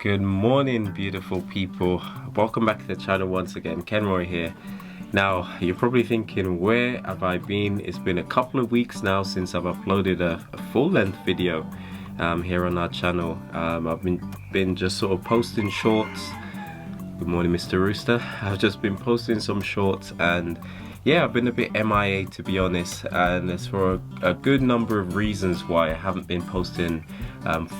Good morning, beautiful people. Welcome back to the channel once again. Kenroy here. Now, you're probably thinking, where have I been? It's been a couple of weeks now since I've uploaded a full-length video here on our channel. I've been just sort of posting shorts. Good morning, Mr. Rooster. I've just been posting some shorts, and yeah, I've been a bit MIA, to be honest, and it's for a good number of reasons why I haven't been posting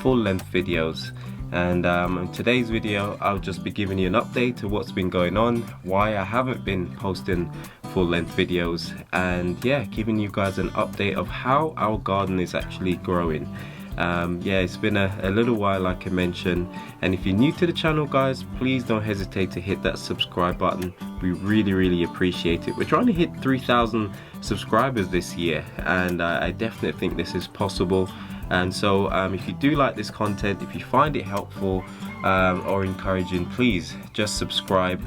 full-length videos. And in today's video, I'll just be giving you an update to what's been going on, why I haven't been posting full-length videos, and yeah, giving you guys an update of how our garden is actually growing. Yeah, it's been a little while, like I mentioned, and if you're new to the channel, guys, please don't hesitate to hit that subscribe button. We really appreciate it. We're trying to hit 3,000 subscribers this year, and I definitely think this is possible. And so if you do like this content, if you find it helpful or encouraging, please just subscribe,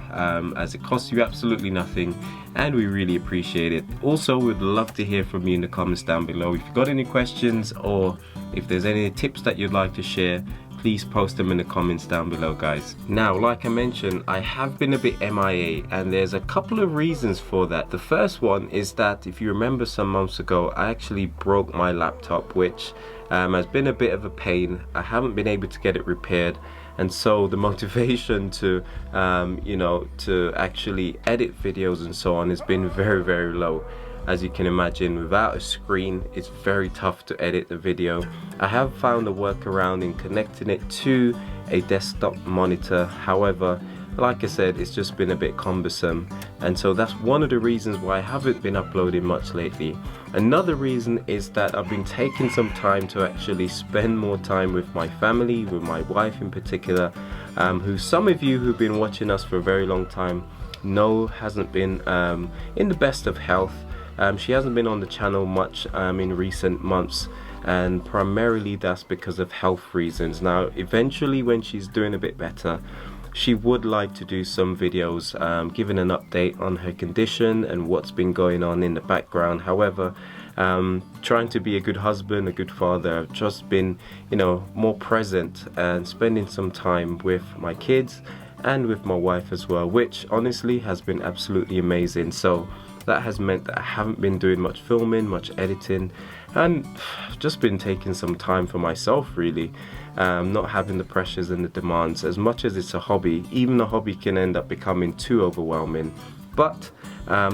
as it costs you absolutely nothing and we really appreciate it. Also, we'd love to hear from you in the comments down below. If you've got any questions or if there's any tips that you'd like to share, please post them in the comments down below, guys. Now, like I mentioned, I have been a bit MIA, and there's a couple of reasons for that. The first one is that, if you remember, some months ago I actually broke my laptop, which has been a bit of a pain. I haven't been able to get it repaired, and so the motivation to you know, to actually edit videos and so on has been very low. As you can imagine, without a screen, it's very tough to edit the video. I have found a workaround in connecting it to a desktop monitor. However, like I said, it's just been a bit cumbersome, and so that's one of the reasons why I haven't been uploading much lately. Another reason is that I've been taking some time to actually spend more time with my family, with my wife in particular, who some of you who've been watching us for a very long time know hasn't been in the best of health. She hasn't been on the channel much in recent months, and primarily that's because of health reasons. Now, eventually, when she's doing a bit better, she would like to do some videos giving an update on her condition and what's been going on in the background. However, trying to be a good husband, a good father, I've just been, you know, more present and spending some time with my kids and with my wife as well, which honestly has been absolutely amazing. So that has meant that I haven't been doing much filming, much editing, and just been taking some time for myself, really. Not having the pressures and the demands. As much as it's a hobby, even a hobby can end up becoming too overwhelming. But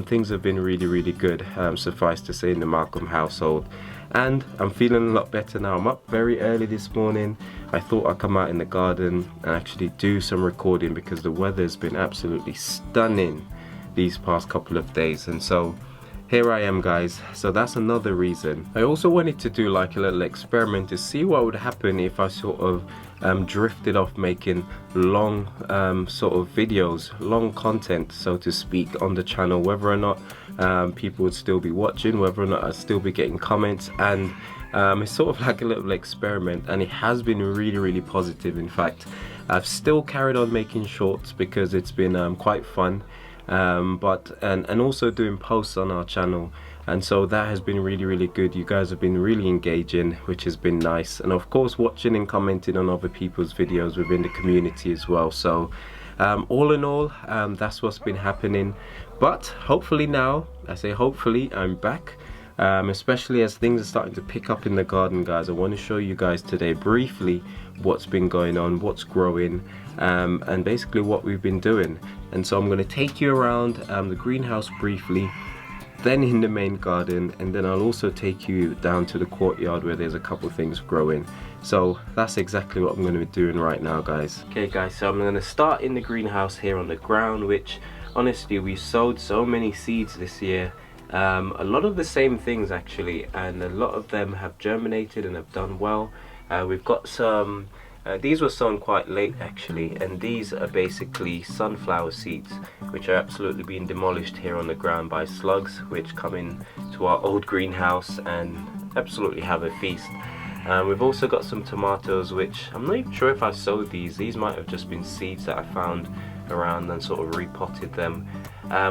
things have been really good, suffice to say, in the Malcolm household. And I'm feeling a lot better now. I'm up very early this morning. I thought I'd come out in the garden and actually do some recording because the weather's been absolutely stunning these past couple of days, and so here I am, guys. So that's another reason. I also wanted to do like a little experiment to see what would happen if I sort of drifted off making long sort of videos, long content, so to speak, on the channel, whether or not people would still be watching, whether or not I'd still be getting comments. And it's sort of like a little experiment, and it has been really positive. In fact, I've still carried on making shorts because it's been quite fun, and also doing posts on our channel, and so that has been really good. You guys have been really engaging, which has been nice, and of course watching and commenting on other people's videos within the community as well. So all in all, that's what's been happening. But hopefully now, I say hopefully, I'm back, especially as things are starting to pick up in the garden, guys. I want to show you guys today briefly what's been going on, what's growing, and basically what we've been doing. And so I'm going to take you around the greenhouse briefly, then in the main garden, and then I'll also take you down to the courtyard where there's a couple things growing. So that's exactly what I'm going to be doing right now, guys. Okay guys, so I'm going to start in the greenhouse here on the ground, which honestly we sowed so many seeds this year. A lot of the same things actually, and a lot of them have germinated and have done well. We've got some, these were sown quite late actually, and these are basically sunflower seeds which are absolutely being demolished here on the ground by slugs, which come in to our old greenhouse and absolutely have a feast. We've also got some tomatoes, which I'm not even sure if I sowed these might have just been seeds that I found around and sort of repotted them.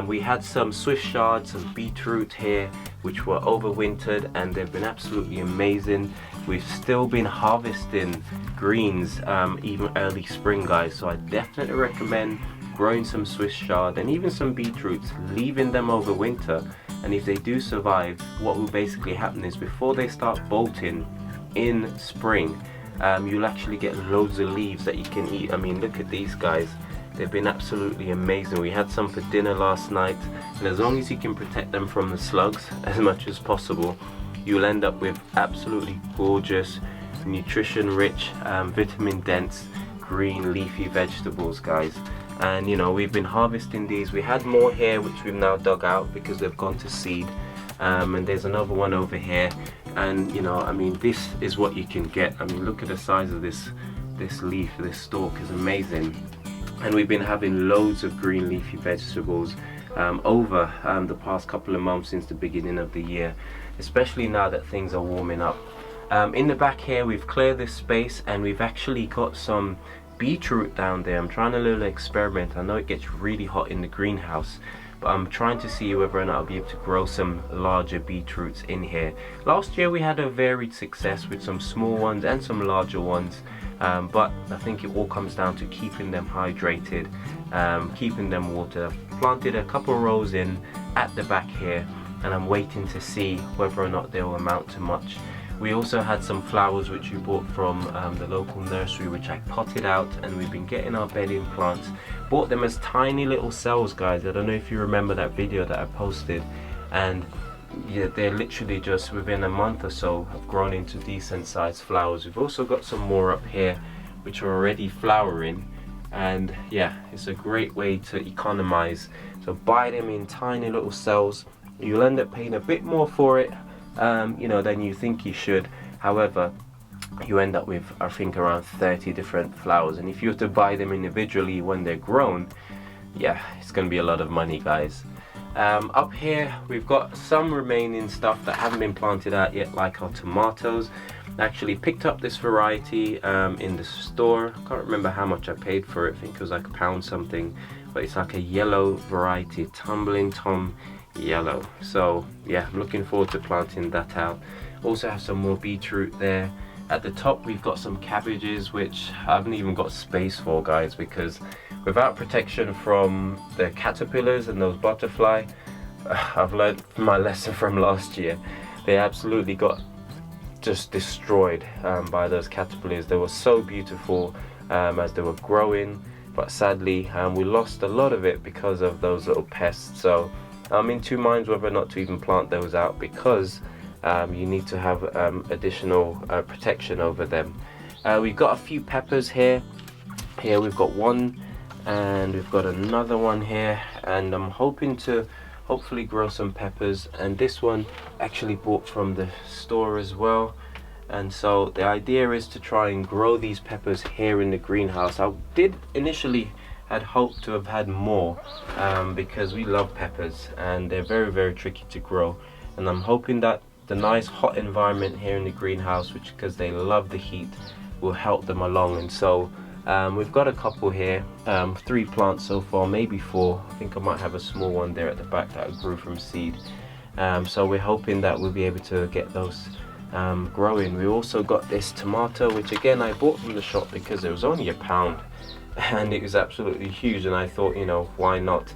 We had some Swiss chard, some beetroot here, which were overwintered, and they've been absolutely amazing. we've still been harvesting greens even early spring, guys. So I definitely recommend growing some Swiss chard and even some beetroots, leaving them over winter. And if they do survive, what will basically happen is before they start bolting in spring, you'll actually get loads of leaves that you can eat. I mean, look at these guys. They've been absolutely amazing. We had some for dinner last night, and as long as you can protect them from the slugs as much as possible, you'll end up with absolutely gorgeous, nutrition rich, vitamin dense, green leafy vegetables, guys. And you know, we've been harvesting these. We had more here which we've now dug out because they've gone to seed, and there's another one over here. And you know, I mean, this is what you can get. I mean, look at the size of this leaf. This stalk is amazing. And we've been having loads of green leafy vegetables over the past couple of months since the beginning of the year, especially now that things are warming up. In the back here, we've cleared this space and we've actually got some beetroot down there. I'm trying a little experiment. I know it gets really hot in the greenhouse, but I'm trying to see whether or not I'll be able to grow some larger beetroots in here. Last year we had a varied success with some small ones and some larger ones, but I think it all comes down to keeping them hydrated, keeping them watered. I've planted a couple rows in at the back here, and I'm waiting to see whether or not they'll amount to much. We also had some flowers which we bought from the local nursery, which I potted out, and we've been getting our bedding plants. Bought them as tiny little cells, guys. I don't know if you remember that video that I posted, and yeah, they're literally just within a month or so have grown into decent sized flowers. We've also got some more up here which are already flowering, and yeah, it's a great way to economize. So buy them in tiny little cells. You'll end up paying a bit more for it, you know, than you think you should. However, you end up with, I think, around 30 different flowers, and if you were to buy them individually when they're grown, yeah, it's gonna be a lot of money, guys. Up here we've got some remaining stuff that haven't been planted out yet, like our tomatoes. I actually picked up this variety in the store. I can't remember how much I paid for it. I think it was like £1 something, but it's like a yellow variety, Tumbling Tom yellow. So yeah, I'm looking forward to planting that out. Also have some more beetroot there. At the top we've got some cabbages, which I haven't even got space for, guys, because without protection from the caterpillars and those butterfly, I've learned my lesson from last year. They absolutely got just destroyed by those caterpillars. They were so beautiful as they were growing, but sadly we lost a lot of it because of those little pests. So I'm in two minds whether or not to even plant those out, because you need to have additional protection over them. We've got a few peppers here. Here we've got one, and we've got another one here, and I'm hoping to hopefully grow some peppers. And this one actually bought from the store as well, and so the idea is to try and grow these peppers here in the greenhouse. I did initially had hoped to have had more because we love peppers and they're very, very tricky to grow, and I'm hoping that the nice hot environment here in the greenhouse, which because they love the heat, will help them along. And so we've got a couple here, 3 plants so far, maybe 4. I think I might have a small one there at the back that I grew from seed. So we're hoping that we'll be able to get those growing. We also got this tomato, which again I bought from the shop because it was only £1 and it was absolutely huge, and I thought, you know, why not,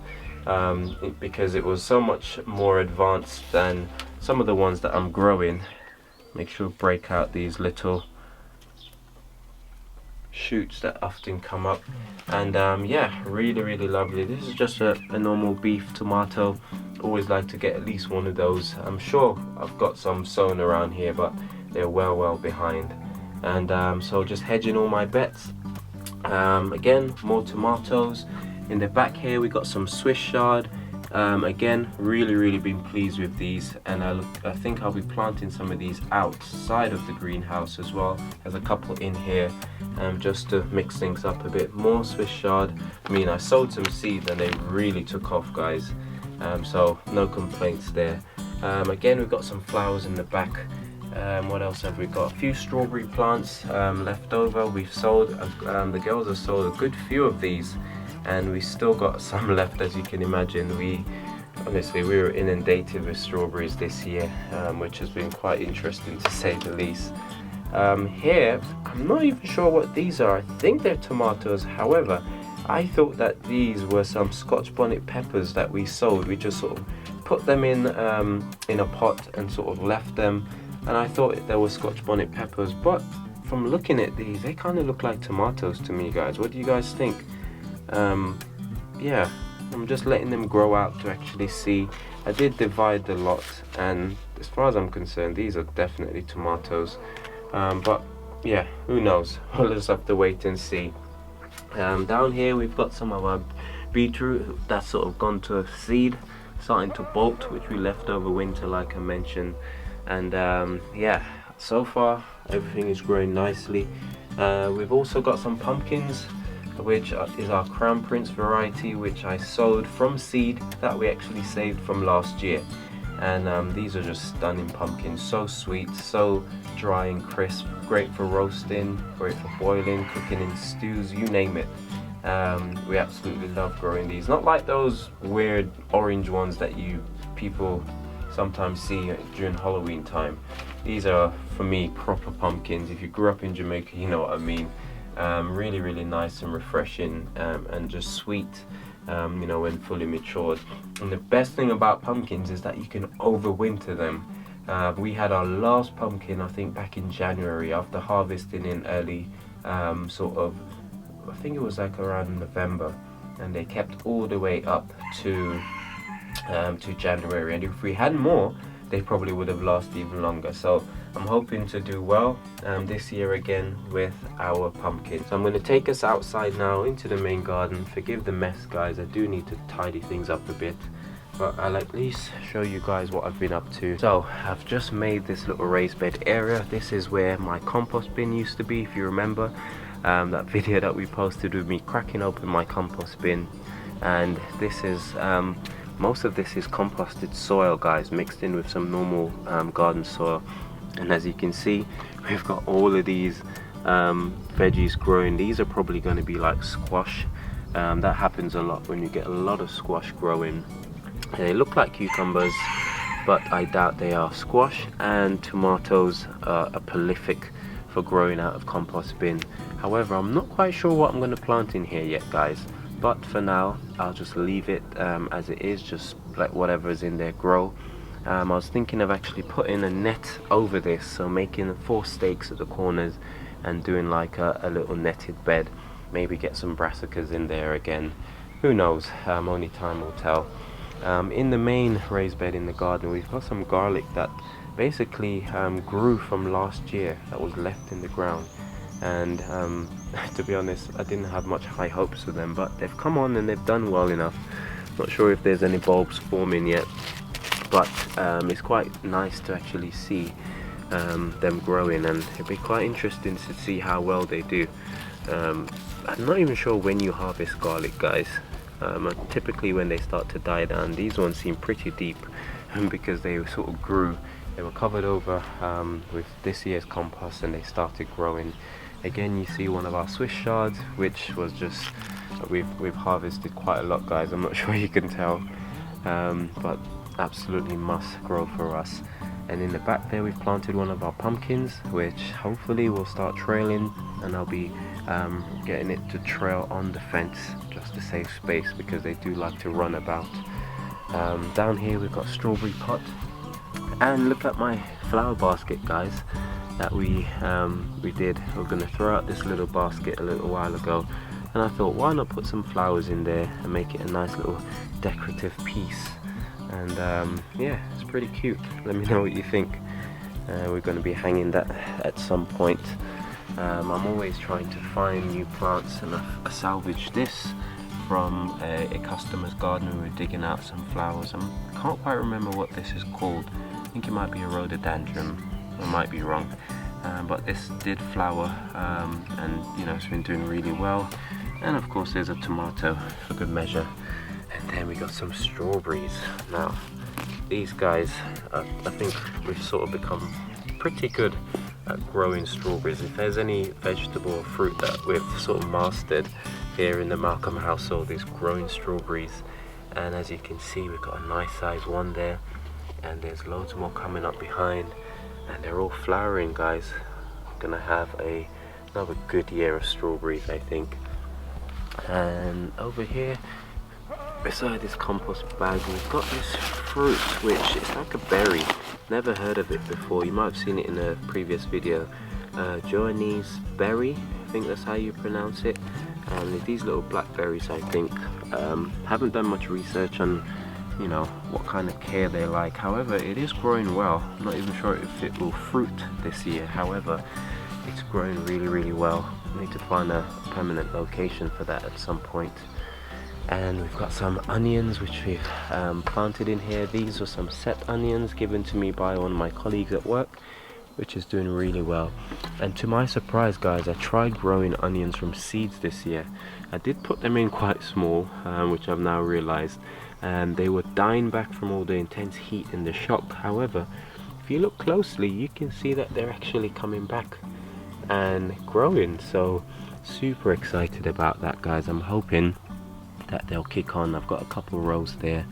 because it was so much more advanced than some of the ones that I'm growing. Make sure to break out these little shoots that often come up, and yeah, really, really lovely. This is just a normal beef tomato. Always like to get at least one of those. I'm sure I've got some sown around here, but they're well behind. And so just hedging all my bets. Again, more tomatoes. In the back here we got some Swiss chard. Again, really been pleased with these, and I think I'll be planting some of these outside of the greenhouse as well. There's a couple in here, just to mix things up a bit. More Swiss chard. I mean, I sowed some seeds and they really took off, guys, so no complaints there. Again, we've got some flowers in the back. What else have we got? A few strawberry plants left over. We've sold, the girls have sold a good few of these, and we still got some left, as you can imagine. We were inundated with strawberries this year, which has been quite interesting to say the least. Here, I'm not even sure what these are. I think they're tomatoes. However, I thought that these were some Scotch bonnet peppers that we sowed. We just sort of put them in a pot and sort of left them, and I thought they were Scotch bonnet peppers, but from looking at these, they kind of look like tomatoes to me, guys. What do you guys think? Yeah, I'm just letting them grow out to actually see. I did divide the lot, and as far as I'm concerned, these are definitely tomatoes. But yeah, who knows? We'll just have to wait and see. Down here we've got some of our beetroot that's sort of gone to seed, starting to bolt, which we left over winter like I mentioned. And yeah, so far everything is growing nicely. We've also got some pumpkins, which is our Crown Prince variety, which I sowed from seed that we actually saved from last year. And these are just stunning pumpkins, so sweet, so dry and crisp, great for roasting, great for boiling, cooking in stews, you name it. We absolutely love growing these. Not like those weird orange ones that you people sometimes see during Halloween time. These are, for me, proper pumpkins. If you grew up in Jamaica, you know what I mean. Really nice and refreshing, and just sweet, you know, when fully matured. And the best thing about pumpkins is that you can overwinter them. We had our last pumpkin, I think, back in January after harvesting in early, sort of, I think it was like around November, and they kept all the way up to January. And if we had more, they probably would have lasted even longer. So I'm hoping to do well this year again with our pumpkins. So I'm going to take us outside now into the main garden. Forgive the mess, guys. I do need to tidy things up a bit, but I'll at least show you guys what I've been up to. So I've just made this little raised bed area. This is where my compost bin used to be, if you remember that video that we posted with me cracking open my compost bin. And this is most of this is composted soil, guys, mixed in with some normal garden soil. And as you can see, we've got all of these veggies growing. These are probably going to be like squash. That happens a lot when you get a lot of squash growing. They look like cucumbers, but I doubt they are. Squash and tomatoes are prolific for growing out of compost bin. However, I'm not quite sure what I'm going to plant in here yet, guys. But for now, I'll just leave it as it is, just let whatever is in there grow. I was thinking of actually putting a net over this, so making 4 stakes at the corners and doing like a little netted bed. Maybe get some brassicas in there again. Who knows? Only time will tell. In the main raised bed in the garden, we've got some garlic that basically grew from last year, that was left in the ground. And to be honest, I didn't have much high hopes for them, but they've come on and they've done well enough. Not sure if there's any bulbs forming yet, but it's quite nice to actually see them growing, and it'd be quite interesting to see how well they do. I'm not even sure when you harvest garlic, guys. Typically when they start to die down. These ones seem pretty deep because they sort of grew. They were covered over with this year's compost and they started growing. Again, you see one of our Swiss shards, which was just, we've harvested quite a lot, guys. I'm not sure you can tell, but absolutely must grow for us. And in the back there, we've planted one of our pumpkins, which hopefully will start trailing, and I'll be getting it to trail on the fence just to save space, because they do like to run about. Down here we've got strawberry pot, and look at my flower basket, guys, that we did. We're going to throw out this little basket a little while ago, and I thought, why not put some flowers in there and make it a nice little decorative piece. And yeah, it's pretty cute. Let me know what you think. We're going to be hanging that at some point. I'm always trying to find new plants, and I salvaged this from a customer's garden. We were digging out some flowers. I can't quite remember what this is called. I think it might be a rhododendron. I might be wrong, but this did flower, and you know, it's been doing really well. And of course there's a tomato for good measure, and then we got some strawberries. Now these guys, I think we've sort of become pretty good at growing strawberries. If there's any vegetable or fruit that we've sort of mastered here in the Malcolm household, is growing strawberries. And as you can see, we've got a nice size one there, and there's loads more coming up behind, and they're all flowering, guys. gonna have another good year of strawberries, I think. And over here beside this compost bag we've got this fruit which is like a berry. Never heard of it before. You might have seen it in a previous video. Joanese berry, I think that's how you pronounce it. These little blackberries, I think. Haven't done much research on, you know, what kind of care they're like. However, it is growing well. I'm not even sure if it will fruit this year. However, it's growing really well. I need to find a permanent location for that at some point. And we've got some onions which we've planted in here. These are some set onions given to me by one of my colleagues at work, which is doing really well. And to my surprise, guys, I tried growing onions from seeds this year. I did put them in quite small, which I've now realized, and they were dying back from all the intense heat in the shop. However, if you look closely, you can see that they're actually coming back and growing. So super excited about that, guys. I'm hoping that they'll kick on. I've got a couple rows there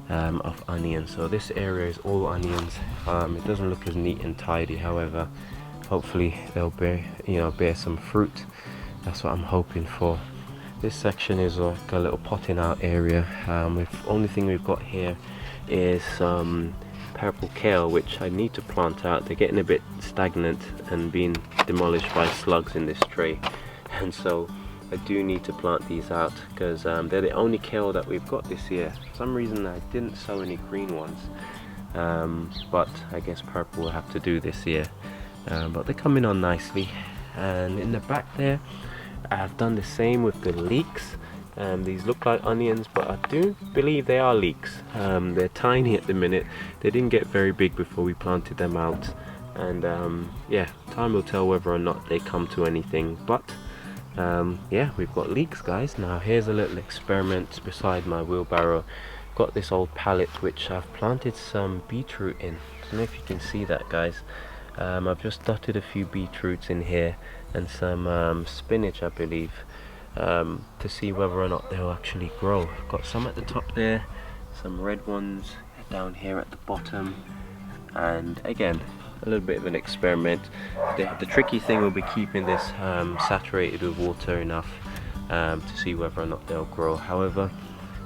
of onions, so this area is all onions. It doesn't look as neat and tidy, however hopefully they'll bear some fruit. That's what I'm hoping for. This section is like a little potting out area. The only thing we've got here is some purple kale, which I need to plant out. They're getting a bit stagnant and being demolished by slugs in this tray, and so I do need to plant these out because they're the only kale that we've got this year. For some reason I didn't sow any green ones, but I guess purple will have to do this year. But they're coming on nicely. And in the back there I've done the same with the leeks. These look like onions, but I do believe they are leeks. They're tiny at the minute. They didn't get very big before we planted them out, and yeah, time will tell whether or not they come to anything. But yeah, we've got leeks, guys. Now here's a little experiment beside my wheelbarrow. Got this old pallet which I've planted some beetroot in. I don't know if you can see that, guys. I've just dotted a few beetroots in here and some spinach, I believe, to see whether or not they'll actually grow. I've got some at the top there, some red ones down here at the bottom, and again a little bit of an experiment. The tricky thing will be keeping this saturated with water enough to see whether or not they'll grow. However,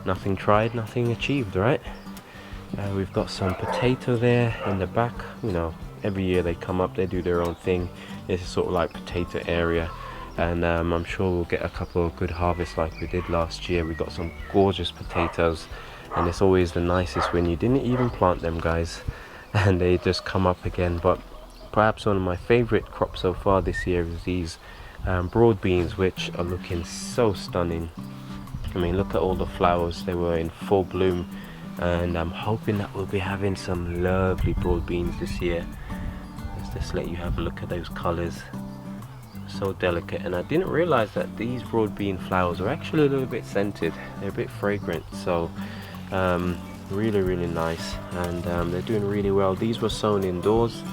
nothing tried, nothing achieved, right? We've got some potato there in the back. You know, every year they come up, they do their own thing. This is sort of like potato area, and I'm sure we'll get a couple of good harvests like we did last year. We got some gorgeous potatoes, and it's always the nicest when you didn't even plant them, guys, and they just come up again. But perhaps one of my favorite crops so far this year is these broad beans, which are looking so stunning. I mean, look at all the flowers, they were in full bloom, and I'm hoping that we'll be having some lovely broad beans this year. Let's just let you have a look at those colors, so delicate. And I didn't realize that these broad bean flowers are actually a little bit scented. They're a bit fragrant, so really nice, and they're doing really well. These were sown indoors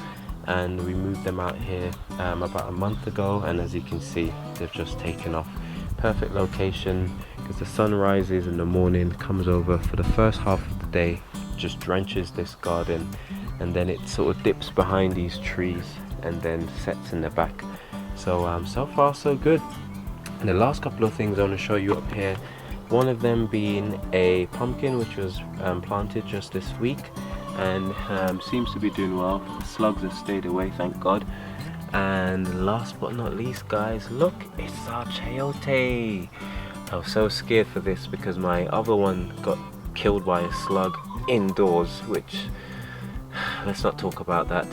and we moved them out here about a month ago, and as you can see, they've just taken off. Perfect location because the sun rises in the morning, comes over for the first half of the day, just drenches this garden, and then it sort of dips behind these trees and then sets in the back. So so far so good. And the last couple of things I want to show you up here, one of them being a pumpkin which was planted just this week, and seems to be doing well. The slugs have stayed away, thank God. And last but not least, guys, look, it's our chayote. I was so scared for this because my other one got killed by a slug indoors, which, let's not talk about that.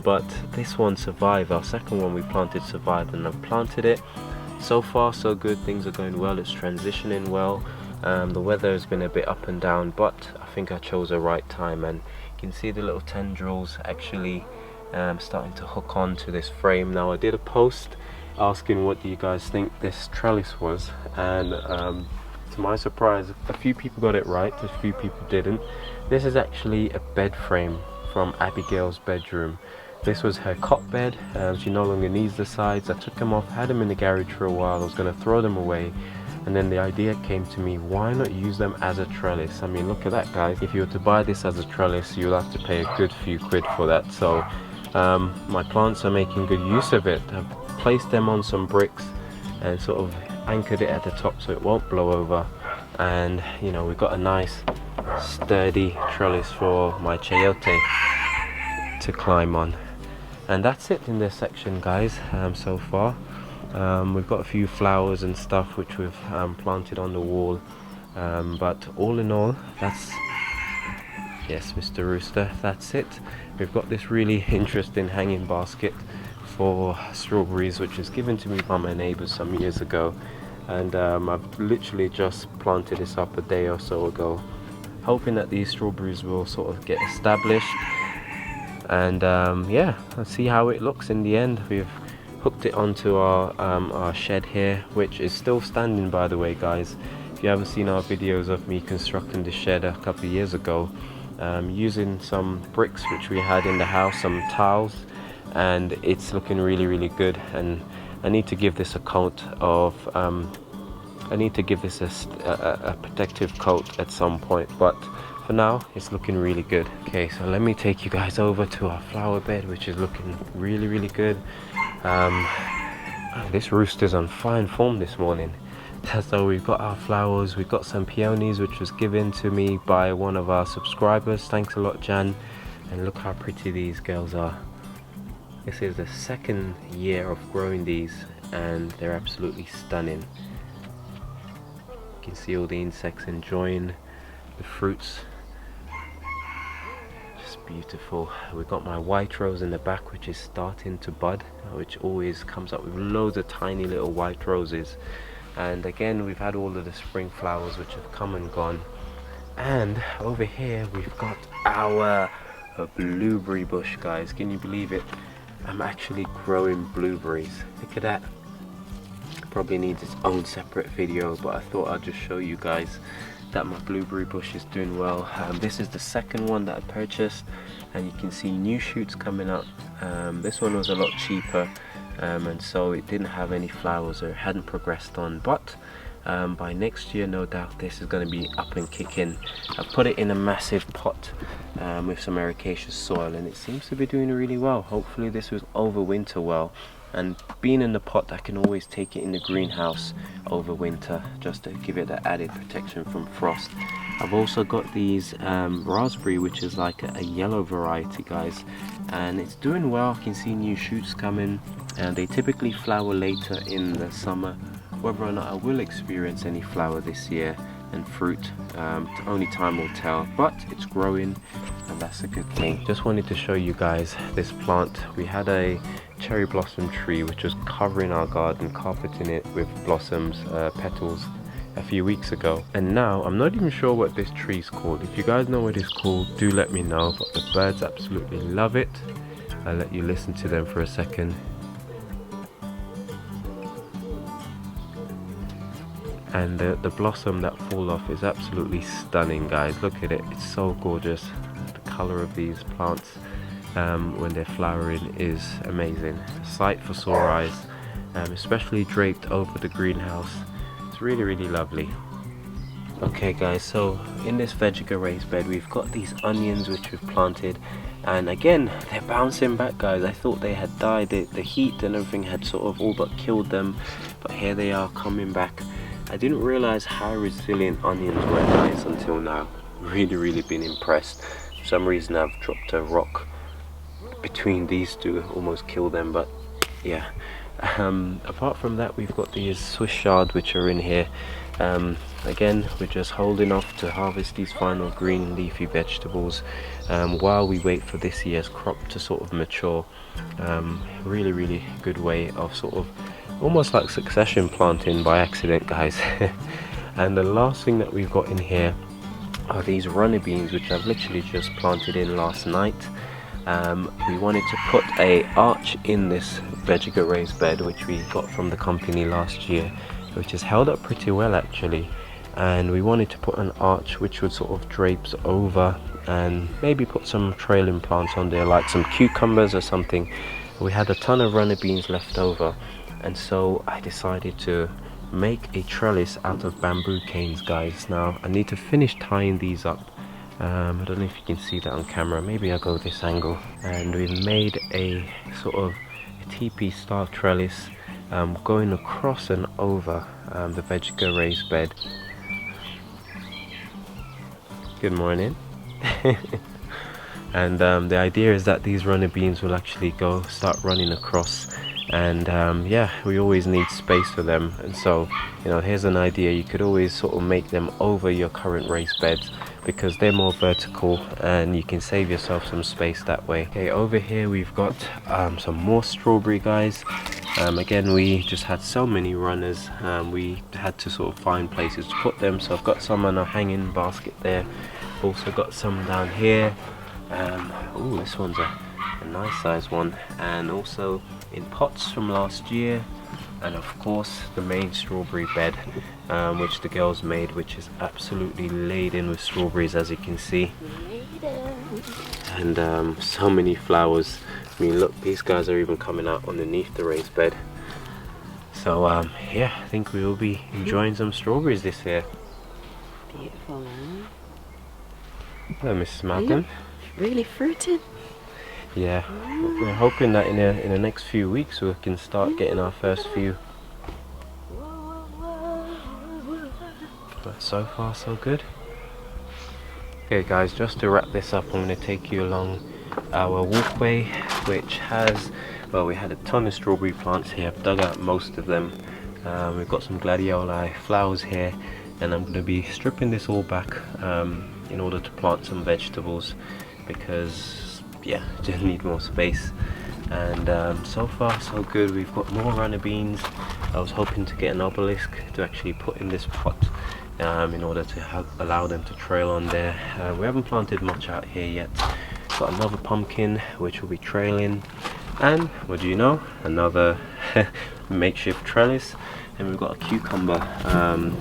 But this one survived. Our second one we planted survived, and I've planted it. So far so good, things are going well, it's transitioning well. The weather has been a bit up and down, but I think I chose the right time, and you can see the little tendrils actually starting to hook on to this frame. Now, I did a post asking what do you guys think this trellis was, and to my surprise, a few people got it right, a few people didn't. This is actually a bed frame from Abigail's bedroom. This was her cot bed. She no longer needs the sides. I took them off, had them in the garage for a while. I was going to throw them away, and then the idea came to me, why not use them as a trellis? I mean, look at that, guys. If you were to buy this as a trellis, you'll have to pay a good few quid for that. So my plants are making good use of it. I've placed them on some bricks and sort of anchored it at the top so it won't blow over, and you know, we've got a nice sturdy trellis for my chayote to climb on. And that's it in this section, guys. So far we've got a few flowers and stuff which we've planted on the wall, but all in all, that's, yes, Mr. Rooster, that's it. We've got this really interesting hanging basket for strawberries which was given to me by my neighbors some years ago, and I've literally just planted this up a day or so ago, hoping that these strawberries will sort of get established. And yeah, let's see how it looks in the end. We've hooked it onto our shed here, which is still standing, by the way, guys. If you haven't seen our videos of me constructing the shed a couple of years ago, using some bricks which we had in the house, some tiles, and it's looking really good. And I need to give this a coat of I need to give this a protective coat at some point, but for now it's looking really good. Okay, so let me take you guys over to our flower bed, which is looking really good. This rooster's on fine form this morning. So we've got our flowers, we've got some peonies which was given to me by one of our subscribers. Thanks a lot, Jan. And look how pretty these girls are. This is the second year of growing these and they're absolutely stunning. You can see all the insects enjoying the fruits. Just beautiful. We've got my white rose in the back which is starting to bud, which always comes up with loads of tiny little white roses. And again, we've had all of the spring flowers which have come and gone. And over here we've got our blueberry bush, guys. Can you believe it? I'm actually growing blueberries. Look at that. Probably needs its own separate video, but I thought I'd just show you guys that my blueberry bush is doing well. This is the second one that I purchased, and you can see new shoots coming up. This one was a lot cheaper, and so it didn't have any flowers or it hadn't progressed on, but by next year no doubt this is going to be up and kicking. I put it in a massive pot with some ericaceous soil, and it seems to be doing really well. Hopefully this will overwinter well, and being in the pot I can always take it in the greenhouse over winter just to give it that added protection from frost. I've also got these raspberry, which is like a yellow variety, guys, and it's doing well. I can see new shoots coming, and they typically flower later in the summer. Whether or not I will experience any flower this year and fruit, only time will tell, but it's growing and that's a good thing. Just wanted to show you guys this plant. We had a cherry blossom tree which was covering our garden, carpeting it with blossoms, petals, a few weeks ago, and now I'm not even sure what this tree is called. If you guys know what it's called, do let me know, but the birds absolutely love it. I'll let you listen to them for a second. And the blossom that fall off is absolutely stunning, guys. Look at it, it's so gorgeous. The color of these plants when they're flowering is amazing. A sight for sore eyes, especially draped over the greenhouse. It's really lovely. Okay guys, so in this veggie raised bed we've got these onions which we've planted, and again they're bouncing back, guys. I thought they had died, the heat and everything had sort of all but killed them, but here they are coming back. I didn't realize how resilient onions were, guys, until now. Really been impressed. For some reason I've dropped a rock between these two, almost killed them, but yeah. Apart from that, we've got these Swiss chard which are in here. Again, we're just holding off to harvest these final green leafy vegetables while we wait for this year's crop to sort of mature. Really good way of sort of almost like succession planting by accident, guys. And the last thing that we've got in here are these runner beans which I've literally just planted in last night. We wanted to put a arch in this veggie raised bed which we got from the company last year, which has held up pretty well actually, and we wanted to put an arch which would sort of drapes over and maybe put some trailing plants on there like some cucumbers or something. We had a ton of runner beans left over, and so I decided to make a trellis out of bamboo canes, guys. Now I need to finish tying these up, I don't know if you can see that on camera, maybe I'll go this angle. And we've made a sort of a teepee style trellis going across and over the veggie raised bed. Good morning. And the idea is that these runner beans will actually start running across, and yeah, we always need space for them. And so, you know, here's an idea: you could always sort of make them over your current raised beds, because they're more vertical and you can save yourself some space that way. Okay, over here we've got some more strawberry, guys. Again, we just had so many runners, we had to sort of find places to put them. So I've got some on a hanging basket there, also got some down here. Oh, this one's a nice size one, and also in pots from last year. And of course the main strawberry bed, which the girls made, which is absolutely laden with strawberries, as you can see. And so many flowers. I mean, look, these guys are even coming out underneath the raised bed. So yeah, I think we will be enjoying some strawberries this year. Beautiful, man. Hello, Mrs. Malcolm. Really fruited. Yeah, we're hoping that in the next few weeks we can start getting our first few. But so far so good. Okay guys, just to wrap this up, I'm going to take you along our walkway, which has, well, we had a ton of strawberry plants here. I've dug out most of them. We've got some gladioli flowers here, and I'm going to be stripping this all back in order to plant some vegetables, because yeah, just need more space. And so far so good. We've got more runner beans. I was hoping to get an obelisk to actually put in this pot in order to allow them to trail on there. We haven't planted much out here yet. Got another pumpkin which will be trailing, and what do you know, another makeshift trellis. And we've got a cucumber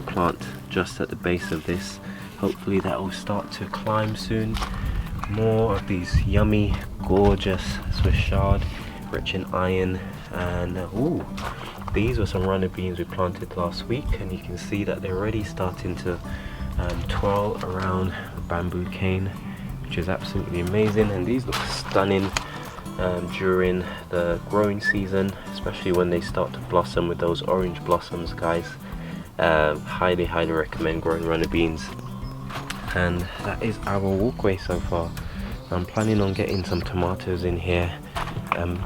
plant just at the base of this. Hopefully that will start to climb soon. More of these yummy, gorgeous Swiss chard, rich in iron. And ooh, these were some runner beans we planted last week, and you can see that they're already starting to twirl around the bamboo cane, which is absolutely amazing. And these look stunning during the growing season, especially when they start to blossom with those orange blossoms, guys. Highly recommend growing runner beans. And that is our walkway so far. I'm planning on getting some tomatoes in here,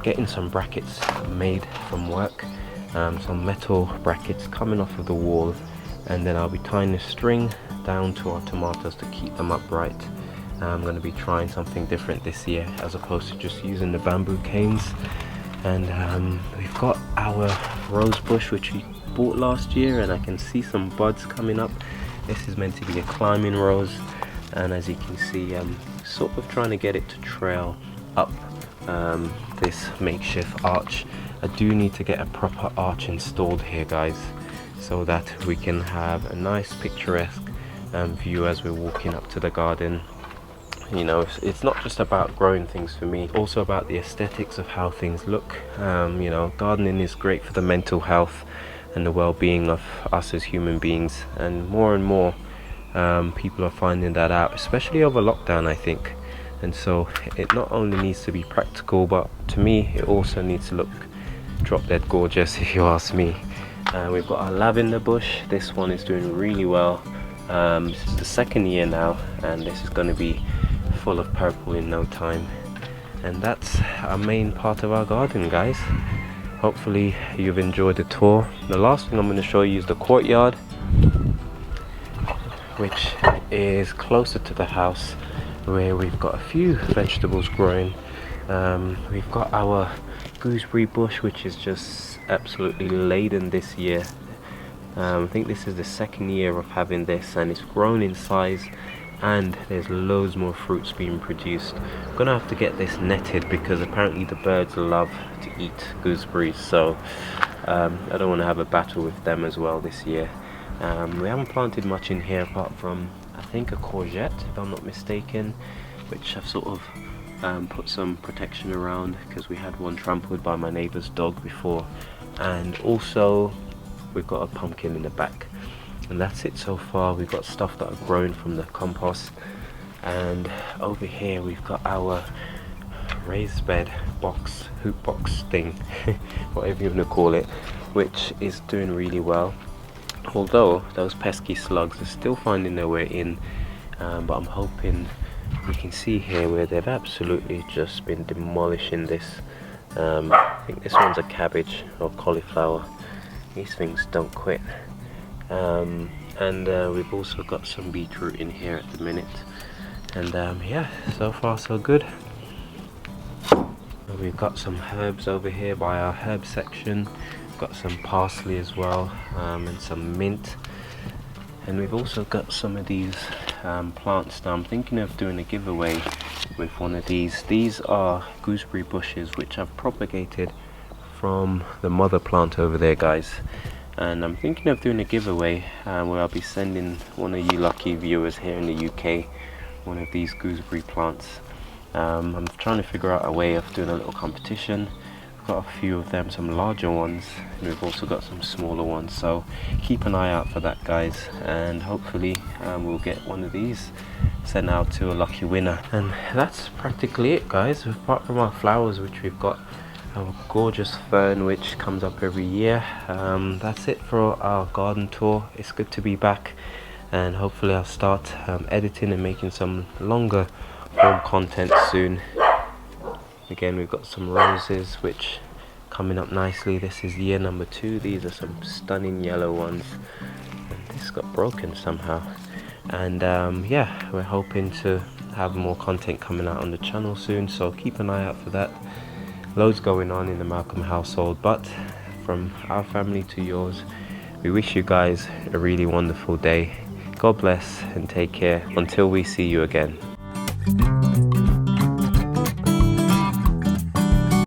getting some brackets made from work, some metal brackets coming off of the wall, and then I'll be tying a string down to our tomatoes to keep them upright. I'm going to be trying something different this year, as opposed to just using the bamboo canes. And we've got our rose bush, which we bought last year, and I can see some buds coming up. This is meant to be a climbing rose, and as you can see, I'm sort of trying to get it to trail up this makeshift arch. I do need to get a proper arch installed here, guys, so that we can have a nice picturesque view as we're walking up to the garden. You know, it's not just about growing things for me, also about the aesthetics of how things look. You know, gardening is great for the mental health and the well-being of us as human beings, and more people are finding that out, especially over lockdown, I think. And so it not only needs to be practical, but to me it also needs to look drop dead gorgeous, if you ask me. We've got our lavender bush. This one is doing really well. This is the second year now, and this is going to be full of purple in no time. And that's our main part of our garden, guys. Hopefully you've enjoyed the tour. The last thing I'm going to show you is the courtyard, which is closer to the house, where we've got a few vegetables growing. We've got our gooseberry bush, which is just absolutely laden this year. I think this is the second year of having this, and it's grown in size, and there's loads more fruits being produced. I'm gonna have to get this netted, because apparently the birds love to eat gooseberries, so I don't want to have a battle with them as well this year. We haven't planted much in here apart from, I think, a courgette, if I'm not mistaken, which I've sort of put some protection around, because we had one trampled by my neighbour's dog before. And also we've got a pumpkin in the back, and that's it so far. We've got stuff that I've grown from the compost, And over here we've got our raised bed box, hoop box thing, whatever you want to call it, which is doing really well. Although those pesky slugs are still finding their way in, but I'm hoping you can see here where they've absolutely just been demolishing this. I think this one's a cabbage or cauliflower. These things don't quit. And we've also got some beetroot in here at the minute. And yeah, so far so good. We've got some herbs over here by our herb section. Got some parsley as well, and some mint. And we've also got some of these plants. Now I'm thinking of doing a giveaway with one of these. These are gooseberry bushes which I've propagated from the mother plant over there, guys. And I'm thinking of doing a giveaway where I'll be sending one of you lucky viewers here in the UK one of these gooseberry plants. I'm trying to figure out a way of doing a little competition. We've got a few of them, some larger ones, and we've also got some smaller ones, so keep an eye out for that, guys, and hopefully we'll get one of these sent out to a lucky winner. And that's practically it, guys. Apart from our flowers, which we've got our gorgeous fern which comes up every year, that's it for our garden tour. It's good to be back, and hopefully I'll start editing and making some longer form content soon. Again, we've got some roses which coming up nicely. This is year number 2. These are some stunning yellow ones, and this got broken somehow. And yeah, we're hoping to have more content coming out on the channel soon, so keep an eye out for that. Loads going on in the Malcolm household, but from our family to yours, we wish you guys a really wonderful day. God bless and take care until we see you again.